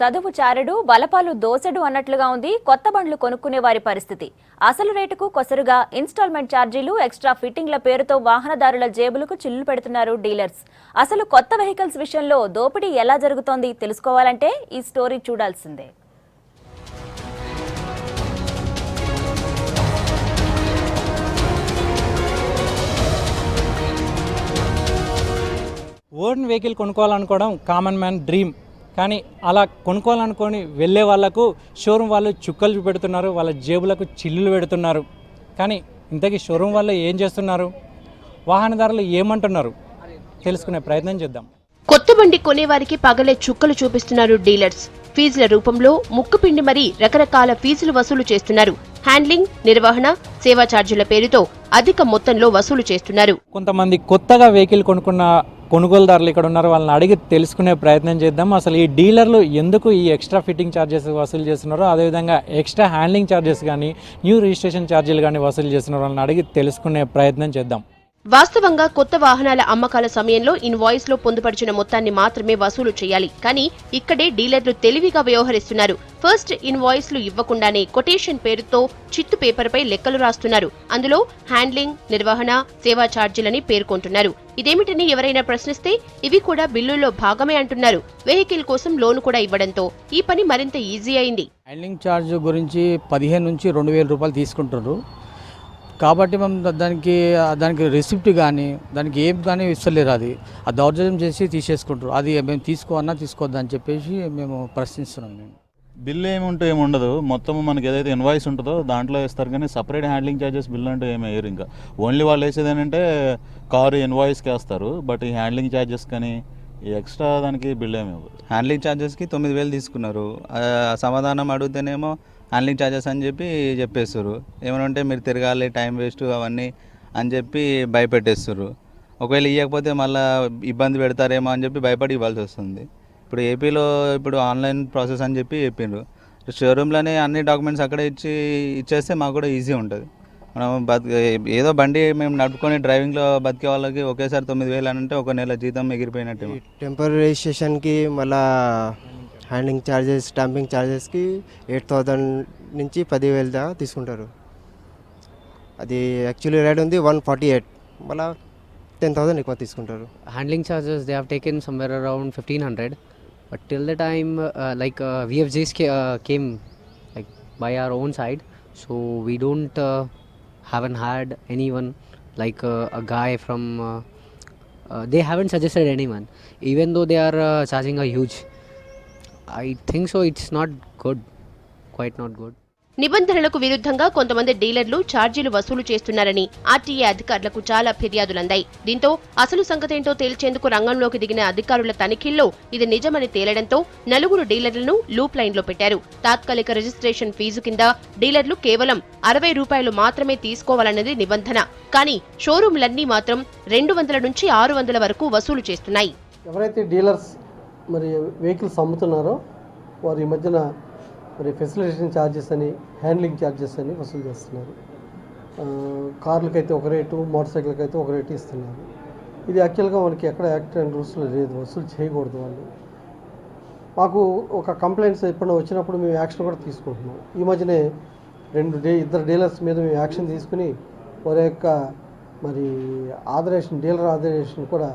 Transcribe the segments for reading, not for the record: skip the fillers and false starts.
చదువు చారడు బలపాలు దోసెడు అన్నట్లుగా ఉంది కొత్త బండ్లు కొనుక్కునే వారి పరిస్థితి. అసలు రేటుకు కొసరుగా ఇన్స్టాల్మెంట్ ఛార్జీలు, ఎక్స్ట్రా ఫిట్టింగ్ల పేరుతో వాహనదారుల జేబులకు చిల్లు పెడుతున్నారు డీలర్స్. అసలు కొత్త వెహికల్స్ విషయంలో దోపిడీ ఎలా జరుగుతోంది తెలుసుకోవాలంటే ఈ స్టోరీ చూడాల్సిందే. ఓన్ వెహికల్ కొనుక్కోవాలనుకోవడం కామన్ మ్యాన్ డ్రీమ్. కానీ అలా కొనుక్కోవాలనుకొని వెళ్ళే వాళ్ళకు షోరూమ్ వాళ్ళు చుక్కలు చూపెడుతున్నారు, వాళ్ళ జేబులకు చిల్లులు పెడుతున్నారు. కానీ ఇంతకీ షోరూమ్ వాళ్ళు ఏం చేస్తున్నారు, వాహనదారులు ఏమంటున్నారు తెలుసుకునే ప్రయత్నం చేద్దాం. కొత్త బండి కొనేవారికి పగలే చుక్కలు చూపిస్తున్నారు డీలర్స్. ఫీజుల రూపంలో ముక్కుపిండి మరీ రకరకాల ఫీజులు వసూలు చేస్తున్నారు. హ్యాండ్లింగ్, నిర్వహణ, సేవా ఛార్జీల పేరుతో అధిక మొత్తంలో వసూలు చేస్తున్నారు. కొంతమంది కొత్తగా వెహికల్ కొనుక్కున్న కొనుగోలుదారులు ఇక్కడ ఉన్నారు, వాళ్ళని అడిగి తెలుసుకునే ప్రయత్నం చేద్దాం. అసలు ఈ డీలర్లు ఎందుకు ఈ ఎక్స్ట్రా ఫిట్టింగ్ ఛార్జెస్ వసూలు చేస్తున్నారో, అదేవిధంగా ఎక్స్ట్రా హ్యాండ్లింగ్ ఛార్జెస్ కానీ న్యూ రిజిస్ట్రేషన్ ఛార్జీలు కానీ వసూలు చేస్తున్నారో వాళ్ళని అడిగి తెలుసుకునే ప్రయత్నం చేద్దాం. వాస్తవంగా కొత్త వాహనాల అమ్మకాల సమయంలో ఇన్వాయిస్ లో పొందుపరిచిన మొత్తాన్ని మాత్రమే వసూలు చేయాలి. కానీ ఇక్కడే డీలర్లు తెలివిగా వ్యవహరిస్తున్నారు. ఫస్ట్ ఇన్వాయిస్ లు ఇవ్వకుండానే కొటేషన్ పేరుతో చిత్తు పేపర్పై లెక్కలు రాస్తున్నారు. అందులో హ్యాండ్లింగ్, నిర్వహణ, సేవా ఛార్జీలని పేర్కొంటున్నారు. ఇదేమిటని ఎవరైనా ప్రశ్నిస్తే ఇవి కూడా బిల్లుల్లో భాగమే అంటున్నారు. వెహికల్ కోసం లోను కూడా ఇవ్వడంతో ఈ పని మరింత ఈజీ అయింది. హ్యాండ్లింగ్ ఛార్జ్ గురించి 15 నుంచి 2,000 రూపాయలు తీసుకుంటారు. కాబట్టి మేము దానికి రిసిప్ట్ కానీ దానికి ఏం కానీ ఇస్తలేరు. అది దౌర్జన్యం చేసి తీసేసుకుంటారు. అది మేము తీసుకోవద్దా అని చెప్పేసి మేము ప్రశ్నిస్తున్నాం. మేము బిల్ ఏముంటే ఏముండదు, మొత్తం మనకి ఏదైతే ఇన్వాయిస్ ఉంటుందో దాంట్లో వేస్తారు. కానీ సపరేట్ హ్యాండ్లింగ్ ఛార్జెస్ బిల్ అంటే ఏమి వేయరు. ఇంకా ఓన్లీ వాళ్ళు వేసేది ఏంటంటే కారు ఇన్వాయిస్కి వేస్తారు. బట్ ఈ హ్యాండ్లింగ్ ఛార్జెస్ కానీ ఈ ఎక్స్ట్రా దానికి బిల్ ఏమి ఇవ్వదు. హ్యాండ్లింగ్ ఛార్జెస్కి 9,000 తీసుకున్నారు. సమాధానం అడిగితేనేమో హ్యాండ్లింగ్ ఛార్జెస్ అని చెప్పేస్తారు. ఏమనంటే మీరు తిరగాలి, టైం వేస్ట్ అవన్నీ అని చెప్పి భయపెట్టేస్తారు. ఒకవేళ ఇవ్వకపోతే మళ్ళీ ఇబ్బంది పెడతారేమో అని చెప్పి భయపడి ఇవ్వాల్సి వస్తుంది. ఇప్పుడు ఏపీలో ఆన్లైన్ ప్రాసెస్ అని చెప్పి చెప్పిండ్రు. షోరూమ్లోనే అన్ని డాక్యుమెంట్స్ అక్కడే ఇచ్చేస్తే మాకు కూడా ఈజీ ఉంటుంది. మనం ఏదో బండి మేము నడుపుకొని డ్రైవింగ్లో బతికే వాళ్ళకి ఒకేసారి 9,000 అని అంటే ఒక నెల జీతం ఎగిరిపోయినట్టు. టెంపరీ రిజిస్ట్రేషన్కి మళ్ళీ హ్యాండ్లింగ్ ఛార్జెస్, స్టాంపింగ్ ఛార్జెస్కి 8,000 నుంచి 10,000 దాకా తీసుకుంటారు. అది యాక్చువల్లీ రేట్ ఉంది 148, మళ్ళీ 10,000 ఎక్కువ తీసుకుంటారు. Handling charges they have taken somewhere around 1,500, but till the time VFJs came like by our own side, so we don't haven't had anyone like a guy from they haven't suggested anyone, even though they are charging a huge. I think so it's not good, quite not good. నిబంధనలకు విరుద్ధంగా కొంతమంది డీలర్లు ఛార్జీలు వసూలు చేస్తున్నారని RTA అధికారులకు చాలా ఫిర్యాదులందాయి. దీంతో అసలు సంగతేంటో తేల్చేందుకు రంగంలోకి దిగిన అధికారుల తనిఖీల్లో ఇది నిజమని తేలడంతో 4 డీలర్లను లూప్ లైన్లో పెట్టారు. తాత్కాలిక రిజిస్ట్రేషన్ ఫీజు కింద డీలర్లు కేవలం 60 రూపాయలు మాత్రమే తీసుకోవాలన్నది నిబంధన. కానీ షోరూంలన్నీ మాత్రం 200 నుంచి 600 వరకు వసూలు చేస్తున్నాయి. ఎవరైతే డీలర్స్ మరి వెహికల్స్ అమ్ముతున్నారో వారు ఈ మధ్యన మరి ఫెసిలిటేషన్ ఛార్జెస్ అని, హ్యాండ్లింగ్ ఛార్జెస్ అని వసూలు చేస్తున్నారు. కార్లకైతే ఒక రేటు, మోటార్ సైకిల్కి అయితే ఒక రేటు ఇస్తున్నారు. ఇది యాక్చువల్గా మనకి ఎక్కడ యాక్ట్ అండ్ రూల్స్లో లేదు, వసూలు చేయకూడదు. వాళ్ళు మాకు ఒక కంప్లైంట్స్ ఎప్పుడైనా వచ్చినప్పుడు మేము యాక్షన్ కూడా తీసుకుంటున్నాం. ఈ మధ్యనే 2 డీలర్స్ మీద మేము యాక్షన్ తీసుకుని వారి యొక్క మరి డీలర్ ఆథరైజేషన్ కూడా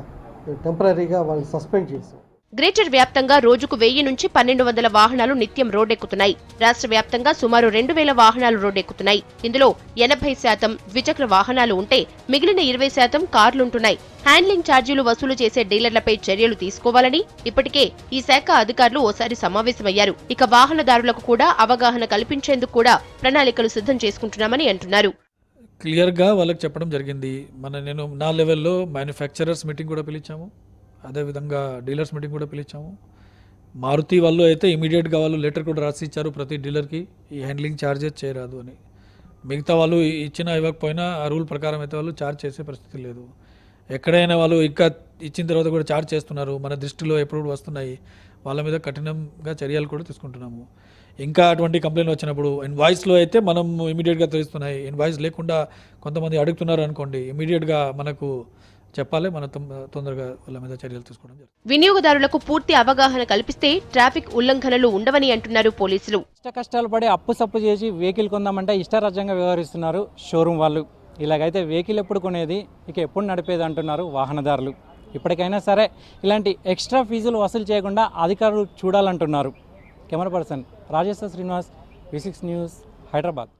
టెంపరీగా వాళ్ళని సస్పెండ్ చేసాం. గ్రేటర్ వ్యాప్తంగా రోజుకు 1000 నుంచి 1,200 వాహనాలు నిత్యం రోడ్డెక్కుతున్నాయి. రాష్ట్ర వ్యాప్తంగా సుమారు 2,000 వాహనాలు రోడ్డెక్కుతున్నాయి. ఇందులో 80% ద్విచక్ర వాహనాలు ఉంటే మిగిలిన 20% కార్లుంటున్నాయి. హ్యాండ్లింగ్ ఛార్జీలు వసూలు చేసే డీలర్లపై చర్యలు తీసుకోవాలని ఇప్పటికే ఈ శాఖ అధికారులు ఓసారి సమావేశమయ్యారు. ఇక వాహనదారులకు కూడా అవగాహన కల్పించేందుకు కూడా ప్రణాళికలు సిద్ధం చేసుకుంటున్నామని అంటున్నారు. క్లియర్గా వాళ్ళకి చెప్పడం జరిగింది. నేను నా లెవెల్లో మ్యానుఫ్యాక్చరర్స్ మీటింగ్ కూడా పిలిచాము, అదేవిధంగా డీలర్స్ మీటింగ్ కూడా పిలిచాము. మారుతి వాళ్ళు అయితే ఇమీడియట్గా వాళ్ళు లెటర్ కూడా రాసి ఇచ్చారు ప్రతి డీలర్కి, ఈ హ్యాండ్లింగ్ ఛార్జెస్ చేయరాదు అని. మిగతా వాళ్ళు ఇవ్వకపోయినా ఆ రూల్ ప్రకారం అయితే వాళ్ళు ఛార్జ్ చేసే పరిస్థితి లేదు. ఎక్కడైనా వాళ్ళు ఇంకా ఇచ్చిన తర్వాత కూడా ఛార్జ్ చేస్తున్నారు. మన దృష్టిలో ఎప్పుడు వస్తున్నాయి, వాళ్ళ మీద కఠినంగా చర్యలు కూడా తీసుకుంటున్నాము. ఇంకా అటువంటి కంప్లైంట్ వచ్చినప్పుడు ఇన్వాయిస్లో అయితే మనం ఇమీడియట్గా తెలుస్తున్నాయి. ఇన్వాయిస్ లేకుండా కొంతమంది అడుగుతున్నారు అనుకోండి, ఇమీడియట్గా మనకు చెప్పాలి, మనం తొందరగా వాళ్ళ మీద చర్యలు తీసుకోవడం జరుగుతుంది. వినియోగదారులకు పూర్తి అవగాహన కల్పిస్తే ట్రాఫిక్ ఉల్లంఘనలు ఉండవని అంటున్నారు పోలీసులు. కష్టాలు పడి అప్పు సప్పు చేసి వెహికల్ కొందామంటే ఇష్టారాజ్యంగా వ్యవహరిస్తున్నారు షోరూమ్ వాళ్ళు. ఇలాగైతే వెహికల్ ఎప్పుడు కొనేది, ఇక ఎప్పుడు నడిపేది అంటున్నారు వాహనదారులు. ఇప్పటికైనా సరే ఇలాంటి ఎక్స్ట్రా ఫీజులు వసూలు చేయకుండా అధికారులు చూడాలంటున్నారు. Camera person Rajeshwara Srinivas, V6 news, Hyderabad.